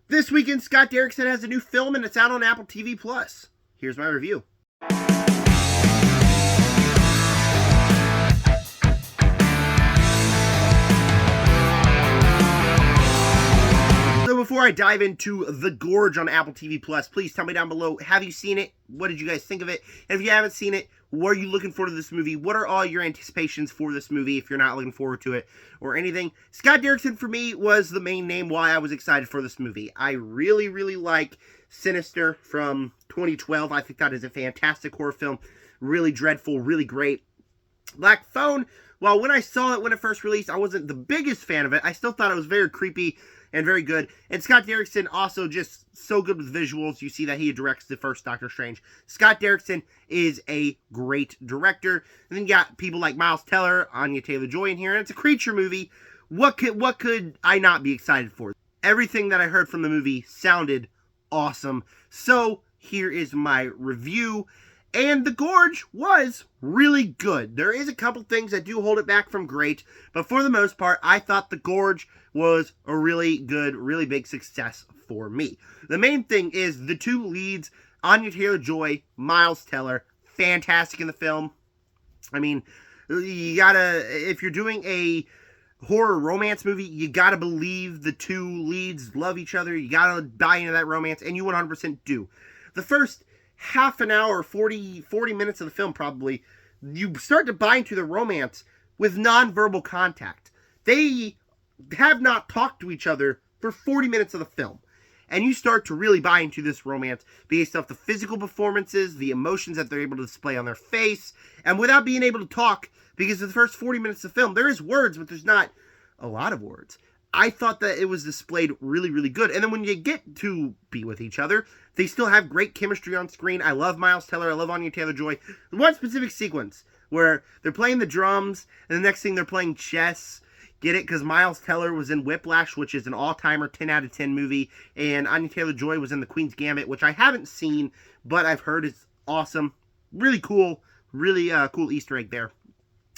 This weekend, Scott Dericksons has a new film and it's out on Apple TV+. Here's my review. So before I dive into The Gorge on Apple TV+, please tell me down below, have you seen it? What did you guys think of it? And if you haven't seen it, what are you looking forward to this movie? What are all your anticipations for this movie if you're not looking forward to it or anything? Scott Dericksons, for me, was the main name why I was excited for this movie. I really, really like Sinister from 2012. I think that is a fantastic horror film. Really dreadful, really great. Black Phone, well, when I saw it when it first released, I wasn't the biggest fan of it. I still thought it was very creepy and very good. And Scott Dericksons also just so good with visuals. You see that he directs the first Doctor Strange. Scott Dericksons is a great director. And then you got people like Miles Teller, Anya Taylor-Joy in here. And it's a creature movie. What could I not be excited for? Everything that I heard from the movie sounded awesome. So here is my review. And The Gorge was really good. There is a couple things that do hold it back from great, but for the most part, I thought The Gorge was a really good, really big success for me. The main thing is the two leads, Anya Taylor-Joy, Miles Teller, fantastic in the film. I mean, you gotta, if you're doing a horror romance movie, you gotta believe the two leads love each other. You gotta buy into that romance, and you 100% do. The first half an hour, 40 minutes of the film probably, you start to buy into the romance with non-verbal contact. They have not talked to each other for 40 minutes of the film. And you start to really buy into this romance based off the physical performances, the emotions that they're able to display on their face, and without being able to talk, because the first 40 minutes of the film, there is words, but there's not a lot of words. I thought that it was displayed really, really good. And then when you get to be with each other, they still have great chemistry on screen. I love Miles Teller. I love Anya Taylor-Joy. One specific sequence where they're playing the drums, and the next thing they're playing chess. Get it? Because Miles Teller was in Whiplash, which is an all-timer 10 out of 10 movie, and Anya Taylor-Joy was in The Queen's Gambit, which I haven't seen, but I've heard is awesome. Really cool. Really cool Easter egg there.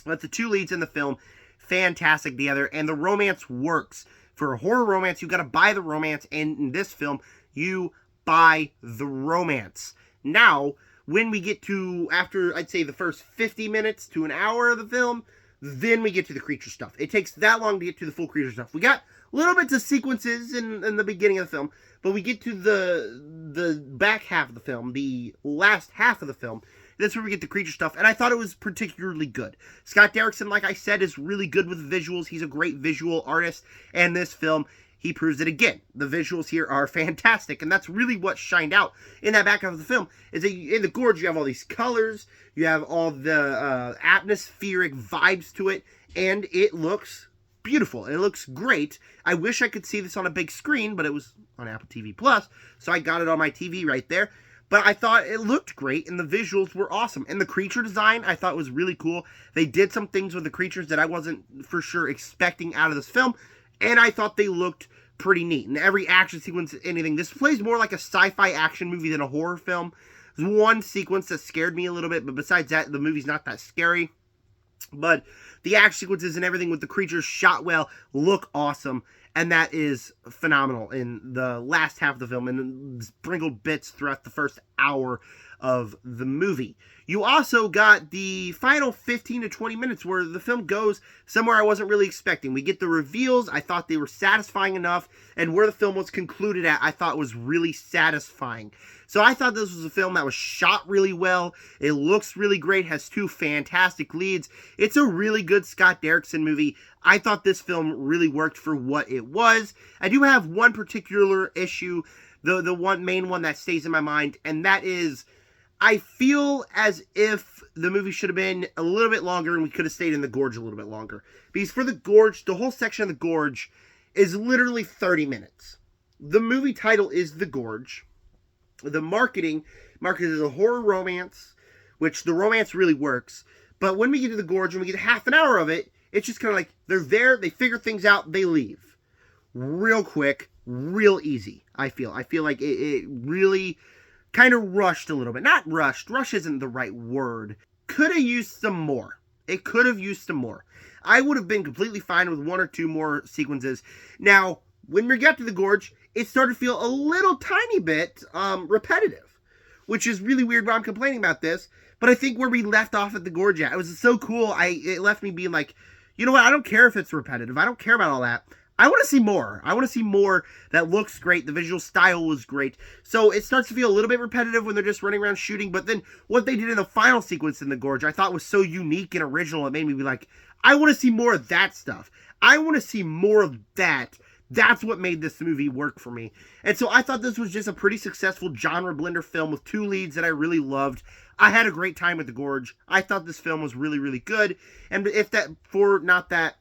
But the two leads in the film, fantastic together, and the romance works. For a horror romance, you got to buy the romance, and in this film, you buy the romance. Now, when we get to, after, I'd say, the first 50 minutes to an hour of the film, then we get to the creature stuff. It takes that long to get to the full creature stuff. We got little bits of sequences in the beginning of the film, but we get to the back half of the film, the last half of the film. That's where we get the creature stuff, and I thought it was particularly good. Scott Dericksons, like I said, is really good with visuals. He's a great visual artist, and this film, he proves it again. The visuals here are fantastic, and that's really what shined out in that back half of the film. Is that in The Gorge, you have all these colors, you have all the atmospheric vibes to it, and it looks beautiful. It looks great. I wish I could see this on a big screen, but it was on Apple TV+, so I got it on my TV right there. But I thought it looked great, and the visuals were awesome. And the creature design, I thought was really cool. They did some things with the creatures that I wasn't for sure expecting out of this film, and I thought they looked pretty neat. And every action sequence, anything, this plays more like a sci-fi action movie than a horror film. There's one sequence that scared me a little bit, but besides that, the movie's not that scary. But the action sequences and everything with the creatures shot well look awesome. And that is phenomenal in the last half of the film and sprinkled bits throughout the first hour of the movie. You also got the final 15 to 20 minutes where the film goes somewhere I wasn't really expecting. We get the reveals. I thought they were satisfying enough, and where the film was concluded at, I thought was really satisfying. So I thought this was a film that was shot really well. It looks really great, has two fantastic leads. It's a really good Scott Dericksons movie. I thought this film really worked for what it was. I do have one particular issue, the main one that stays in my mind, and that is, I feel as if the movie should have been a little bit longer and we could have stayed in the Gorge a little bit longer. Because for the Gorge, the whole section of the Gorge is literally 30 minutes. The movie title is The Gorge. The marketing marketed as a horror romance, which the romance really works. But when we get to the Gorge and we get half an hour of it, it's just kind of like they're there, they figure things out, they leave. Real quick, real easy, I feel. I feel like it really kind of rushed a little bit. Not rushed. Rush isn't the right word. Could have used some more. It could have used some more. I would have been completely fine with one or two more sequences. Now, when we got to the Gorge, it started to feel a little tiny bit repetitive, which is really weird why I'm complaining about this. But I think where we left off at the Gorge at, it was so cool. It left me being like, you know what? I don't care if it's repetitive. I don't care about all that. I want to see more. I want to see more that looks great. The visual style was great. So it starts to feel a little bit repetitive when they're just running around shooting. But then what they did in the final sequence in the Gorge, I thought was so unique and original. It made me be like, I want to see more of that stuff. I want to see more of that. That's what made this movie work for me. And so I thought this was just a pretty successful genre blender film with two leads that I really loved. I had a great time at the Gorge. I thought this film was really, really good. And if that, for not that,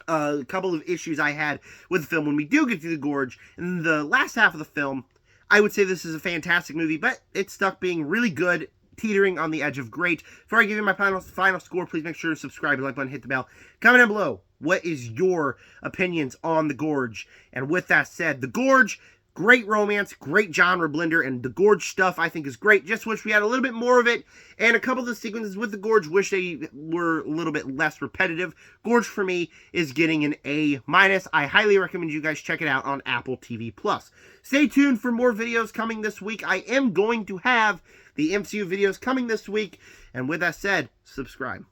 a couple of issues I had with the film when we do get to the Gorge, in the last half of the film, I would say this is a fantastic movie, but it's stuck being really good, teetering on the edge of great. Before I give you my final score, please make sure to subscribe, like button, hit the bell. Comment down below, what is your opinions on the Gorge? And with that said, the Gorge, great romance, great genre blender, and the Gorge stuff I think is great. Just wish we had a little bit more of it, and a couple of the sequences with the Gorge, wish they were a little bit less repetitive. Gorge, for me, is getting an A-. I highly recommend you guys check it out on Apple TV+. Stay tuned for more videos coming this week. I am going to have the MCU videos coming this week, and with that said, subscribe.